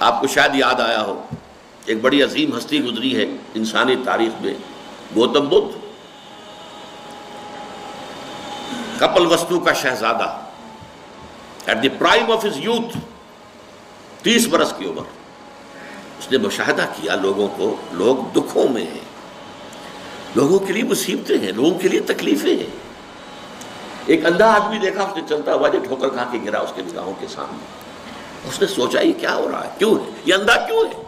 آپ کو شاید یاد آیا ہو، ایک بڑی عظیم ہستی گزری ہے انسانی تاریخ میں، گوتم بدھ، کپل وستو کا شہزادہ، at the prime of his youth, 30 برس کی عمر، اس نے مشاہدہ کیا لوگوں کو، لوگ دکھوں میں ہیں، لوگوں کے لیے مصیبتیں ہیں، لوگوں کے لیے تکلیفیں ہیں۔ ایک اندھا آدمی دیکھا اس نے چلتا ہوا جو ٹھوکر کھا کے گرا اس کے نگاہوں کے سامنے، اس نے سوچا یہ کیا ہو رہا ہے، کیوں ہے یہ اندھا کیوں ہے؟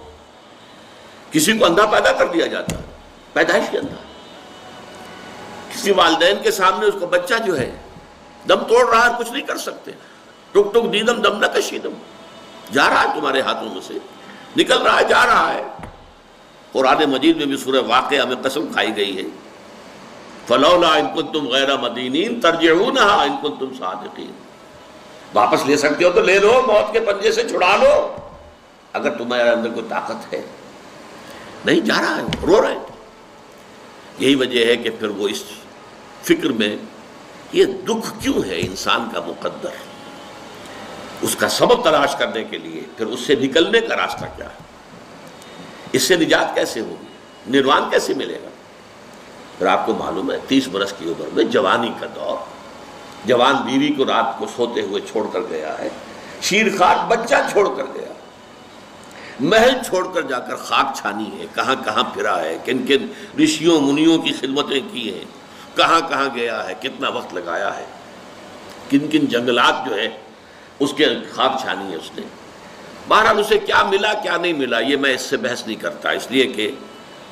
کسی کو اندھا پیدا کر دیا جاتا ہے، پیدائشی اندھا، کسی والدین کے سامنے اس کو بچہ جو ہے دم توڑ رہا ہے، کچھ نہیں کر سکتے، ٹک ٹک دیدم دم نہ کشیدم، جا رہا ہے تمہارے ہاتھوں میں سے، نکل رہا ہے، جا رہا ہے۔ قرآن مجید میں بھی سورہ واقعہ میں قسم کھائی گئی ہے، فَلَوْلَا إِن كُنتُمْ غَيْرَ مَدِينِينَ تَرْجِعُونَهَا إِن كُنتُمْ صَادِقِينَ، واپس لے سکتے ہو تو لے لو، موت کے پنجے سے چھڑا لو اگر تمہارے اندر کوئی طاقت ہے۔ نہیں، جا رہا ہے، رو رہے ہیں۔ یہی وجہ ہے کہ پھر وہ اس فکر میں یہ دکھ کیوں ہے انسان کا مقدر، اس کا سبب تلاش کرنے کے لیے پھر اس سے نکلنے کا راستہ کیا ہے، اس سے نجات کیسے ہوگی، نروان کیسے ملے گا۔ پھر آپ کو معلوم ہے 30 برس کی عمر میں جوانی کا دور، جوان بیوی کو رات کو سوتے ہوئے چھوڑ کر گیا ہے، شیرخوار بچہ چھوڑ کر گیا، محل چھوڑ کر جا کر خاک چھانی ہے، کہاں کہاں پھرا ہے، کن کن رشیوں منیوں کی خدمتیں کی ہیں، کہاں کہاں گیا ہے، کتنا وقت لگایا ہے، کن کن جنگلات جو ہے اس کے خاک چھانی ہے اس نے۔ بہرحال اسے کیا ملا کیا نہیں ملا یہ میں اس سے بحث نہیں کرتا، اس لیے کہ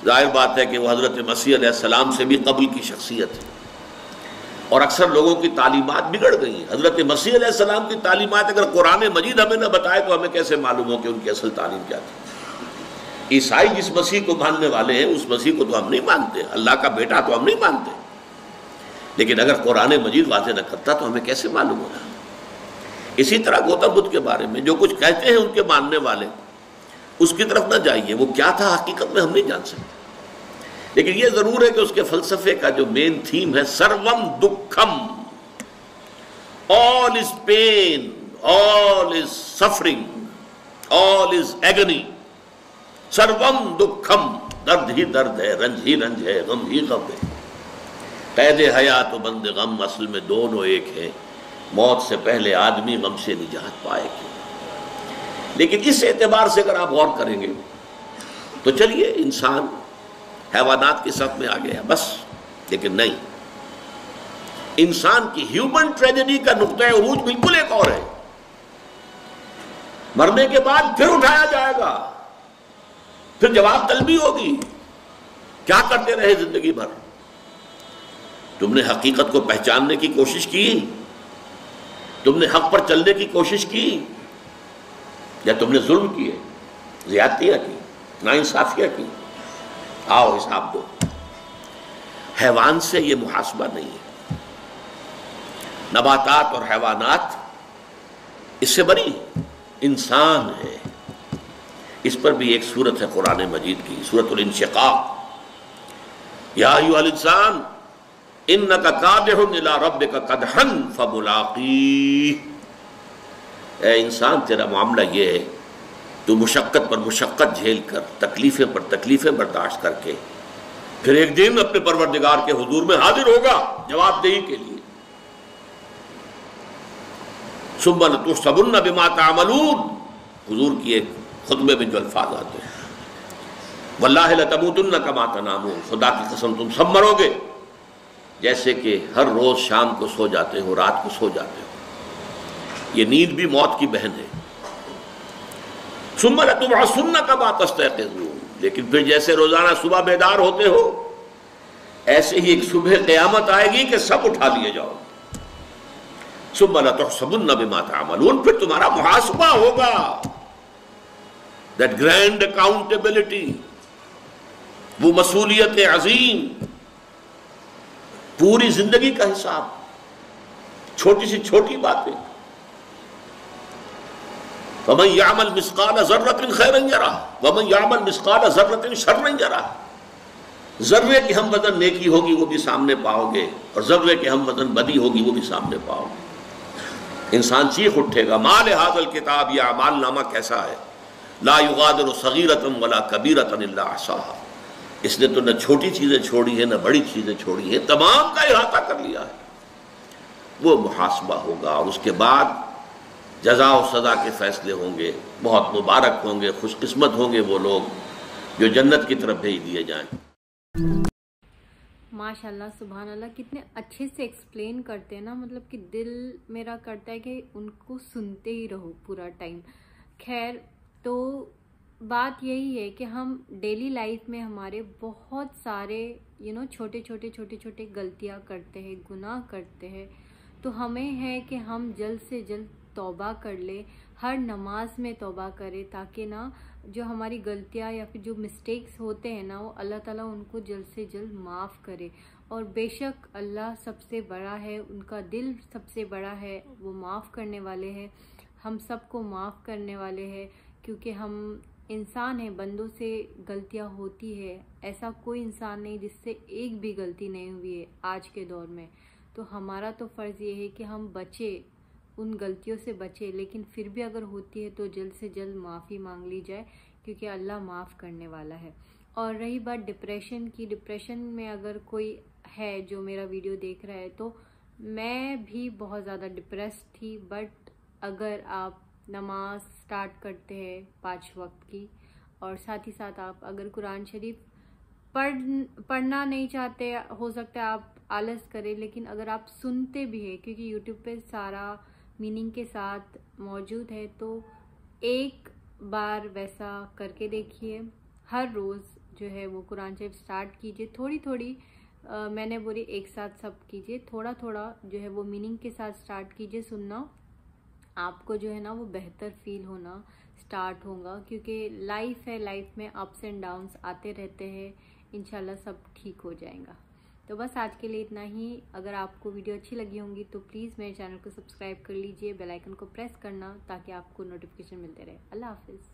ظاہر بات ہے کہ وہ حضرت مسیح علیہ السلام سے بھی قبل کی شخصیت ہے، اور اکثر لوگوں کی تعلیمات بگڑ گئی ہیں۔ حضرت مسیح علیہ السلام کی تعلیمات اگر قرآن مجید ہمیں نہ بتائے تو ہمیں کیسے معلوم ہو کہ ان کی اصل تعلیم کیا تھی؟ عیسائی جس مسیح کو ماننے والے ہیں اس مسیح کو تو ہم نہیں مانتے، اللہ کا بیٹا تو ہم نہیں مانتے، لیکن اگر قرآن مجید واضح نہ کرتا تو ہمیں کیسے معلوم ہوگا؟ اسی طرح گوتم بدھ کے بارے میں جو کچھ کہتے ہیں ان کے ماننے والے، اس کی طرف نہ جائیے، وہ کیا تھا حقیقت میں ہم نہیں جان سکتے، لیکن یہ ضرور ہے کہ اس کے فلسفے کا جو مین تھیم ہے سروم دکھم، all is pain, all is suffering, all is agony، سروم دکھم، درد ہی درد ہے، رنج ہی رنج ہے، غم ہی غم ہے، قید حیات و بند غم اصل میں دونوں ایک ہیں، موت سے پہلے آدمی غم سے نجات پائے گی۔ لیکن اس اعتبار سے اگر آپ غور کریں گے تو چلیے انسان حیوانات کی صف میں آ گیا بس، لیکن نہیں، انسان کی ہیومن ٹریجڈی کا نقطہ عروج بالکل ایک اور ہے۔ مرنے کے بعد پھر اٹھایا جائے گا، پھر جواب طلبی ہوگی، کیا کرتے رہے زندگی بھر؟ تم نے حقیقت کو پہچاننے کی کوشش کی، تم نے حق پر چلنے کی کوشش کی، یا تم نے ظلم کیے، زیادتیاں کی، ناانصافیاں کی؟ آؤ حساب دو۔ حیوان سے یہ محاسبہ نہیں ہے، نباتات اور حیوانات اس سے بری، انسان ہے۔ اس پر بھی ایک سورت ہے قرآن مجید کی، سورۃ الانشقاق، یا ایھا الانسان انک کادح الی ربک قدحا فملاقیہ، اے انسان تیرا معاملہ یہ ہے تو مشقت پر مشقت جھیل کر، تکلیفیں پر تکلیفیں برداشت کر کے پھر ایک دن اپنے پروردگار کے حضور میں حاضر ہوگا جواب دہی کے لیے۔ ثم لتحسبن بما تعملون، حضور کی ایک خطبے میں جو الفاظ آتے ہیں، واللہ لتموتن کما تنامون، خدا کی قسم تم سب مرو گے جیسے کہ ہر روز شام کو سو جاتے ہو، رات کو سو جاتے ہو۔ یہ نیند بھی موت کی بہن ہے۔ ثم لتبعثن کما تستيقظون، لیکن پھر جیسے روزانہ صبح بیدار ہوتے ہو ایسے ہی ایک صبح قیامت آئے گی کہ سب اٹھا لیے جاؤ۔ ثم لتحسبن بما تعملون، پھر تمہارا محاسبہ ہوگا، that grand accountability، وہ مسئولیت عظیم، پوری زندگی کا حساب، چھوٹی سی چھوٹی باتیں۔ وَمَنْ يَعْمَلْ مِثْقَالَ ذَرَّةٍ خَيْرًا يَرَهُ وَمَنْ يَعْمَلْ مِثْقَالَ ذَرَّةٍ شَرًّا يَرَهُ، ذرے کی ہم وزن نیکی ہوگی وہ بھی سامنے پاؤ گے، اور ذرے کی ہم وزن بدی ہوگی وہ بھی سامنے پاؤ گے۔ انسان چیخ اٹھے گا، مال ھذا الکتاب، یہ اعمال نامہ کیسا ہے، لا یغادر صغیرۃ ولا کبیرۃ الا احصاها، اس نے تو نہ چھوٹی چیزیں چھوڑی ہیں نہ بڑی چیزیں چھوڑی ہیں، تمام کا احاطہ کر لیا ہے۔ وہ محاسبہ ہوگا اور اس کے بعد جزا و سزا کے فیصلے ہوں گے۔ بہت مبارک ہوں گے، خوش قسمت ہوں گے وہ لوگ جو جنت کی طرف بھیج دیے جائیں۔ ماشاءاللہ، سبحان اللہ، کتنے اچھے سے ایکسپلین کرتے ہیں نا، مطلب کہ دل میرا کرتا ہے کہ ان کو سنتے ہی رہو پورا ٹائم۔ خیر، تو بات یہی ہے کہ ہم ڈیلی لائف میں ہمارے بہت سارے چھوٹے چھوٹے غلطیاں کرتے ہیں، گناہ کرتے ہیں، تو ہمیں ہے کہ ہم جلد سے جلد توبہ کر لے، ہر نماز میں توبہ کرے، تاکہ نا جو ہماری غلطیاں یا پھر جو مسٹیکس ہوتے ہیں نا، وہ اللہ تعالیٰ ان کو جلد سے جلد معاف کرے۔ اور بے شک اللہ سب سے بڑا ہے، ان کا دل سب سے بڑا ہے، وہ معاف کرنے والے ہیں، ہم سب کو معاف کرنے والے ہیں، کیونکہ ہم انسان ہیں، بندوں سے غلطیاں ہوتی ہے، ایسا کوئی انسان نہیں جس سے ایک بھی غلطی نہیں ہوئی ہے آج کے دور میں۔ تو ہمارا تو فرض یہ ہے کہ ہم بچے، ان غلطیوں سے بچے، لیکن پھر بھی اگر ہوتی ہے تو جلد سے جلد معافی مانگ لی جائے، کیونکہ اللہ معاف کرنے والا ہے۔ اور رہی بات ڈپریشن کی، ڈپریشن میں اگر کوئی ہے جو میرا ویڈیو دیکھ رہا ہے، تو میں بھی بہت زیادہ ڈپریسڈ تھی، بٹ اگر آپ نماز سٹارٹ کرتے ہیں 5 وقت کی، اور ساتھ ہی ساتھ آپ اگر قرآن شریف پڑھنا نہیں چاہتے، ہو سکتا ہے آپ آلس کرے، لیکن اگر آپ سنتے بھی ہیں، کیونکہ یوٹیوب پہ سارا میننگ کے ساتھ موجود ہے، تو ایک بار ویسا کر کے دیکھیے، ہر روز جو ہے وہ قرآن شریف سٹارٹ کیجئے، تھوڑی تھوڑی، میں نے بولی ایک ساتھ سب کیجئے، تھوڑا تھوڑا جو ہے وہ میننگ کے ساتھ سٹارٹ کیجئے سننا، آپ کو جو ہے نا وہ بہتر فیل ہونا سٹارٹ ہوگا، کیونکہ لائف ہے، لائف میں اپس اینڈ ڈاؤنس آتے رہتے ہیں، انشاءاللہ سب ٹھیک ہو جائے گا۔ تو بس آج کے لیے اتنا ہی۔ اگر آپ کو ویڈیو اچھی لگی ہوں گی تو پلیز میرے چینل کو سبسکرائب کر لیجئے، بیل آئیکن کو پریس کرنا تاکہ آپ کو نوٹیفیکیشن ملتے رہے۔ اللہ حافظ۔